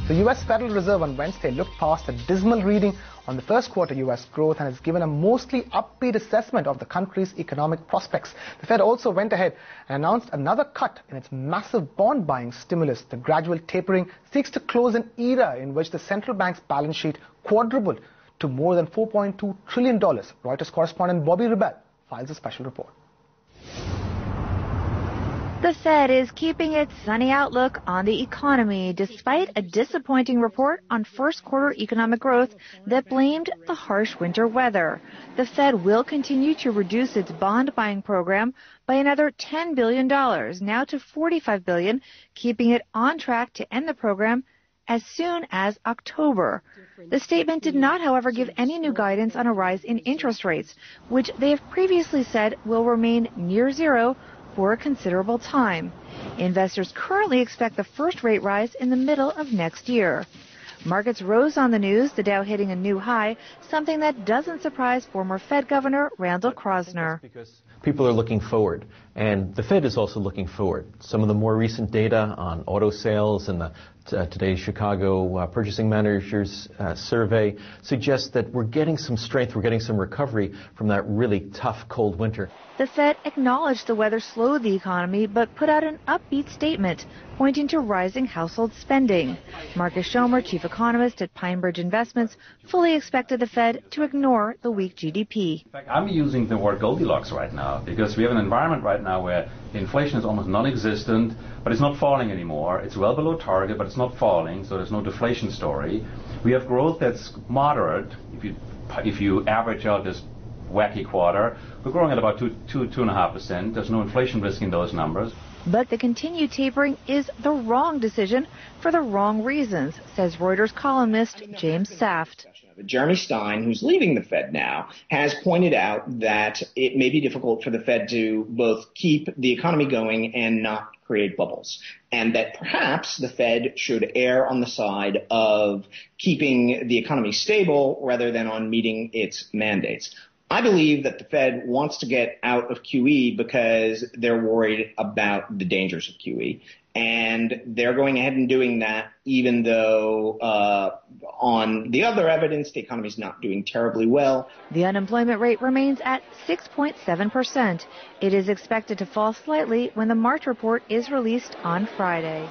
The U.S. Federal Reserve on Wednesday looked past a dismal reading on the first quarter U.S. growth and has given a mostly upbeat assessment of the country's economic prospects. The Fed also went ahead and announced another cut in its massive bond buying stimulus. The gradual tapering seeks to close an era in which the central bank's balance sheet quadrupled to more than $4.2 trillion. Reuters correspondent Bobby Rebel files a special report. The Fed is keeping its sunny outlook on the economy despite a disappointing report on first quarter economic growth that blamed the harsh winter weather. The Fed will continue to reduce its bond buying program by another $10 billion, now to $45 billion, keeping it on track to end the program as soon as October. The statement did not, however, give any new guidance on a rise in interest rates, which they have previously said will remain near zero for a considerable time. Investors currently expect the first rate rise in the middle of next year. Markets rose on the news, the Dow hitting a new high, something that doesn't surprise former Fed Governor Randall Kroszner. Because people are looking forward, and the Fed is also looking forward. Some of the more recent data on auto sales and today's Chicago Purchasing Managers survey suggests that we're getting some strength, we're getting some recovery from that really tough cold winter. The Fed acknowledged the weather slowed the economy, but put out an upbeat statement pointing to rising household spending. Marcus Schomer, chief economist at PineBridge Investments, fully expected the Fed to ignore the weak GDP. In fact, I'm using the word Goldilocks right now because we have an environment right now where inflation is almost non-existent, but it's not falling anymore. It's well below target, but it's not falling, so there's no deflation story. We have growth that's moderate. If you average out this wacky quarter, we're growing at about 2.5%. There's no inflation risk in those numbers. But the continued tapering is the wrong decision for the wrong reasons, says Reuters columnist James Saft. Jeremy Stein, who's leaving the Fed now, has pointed out that it may be difficult for the Fed to both keep the economy going and not create bubbles, and that perhaps the Fed should err on the side of keeping the economy stable rather than on meeting its mandates. I believe that the Fed wants to get out of QE because they're worried about the dangers of QE. And they're going ahead and doing that, even though on the other evidence, the economy is not doing terribly well. The unemployment rate remains at 6.7%. It is expected to fall slightly when the March report is released on Friday.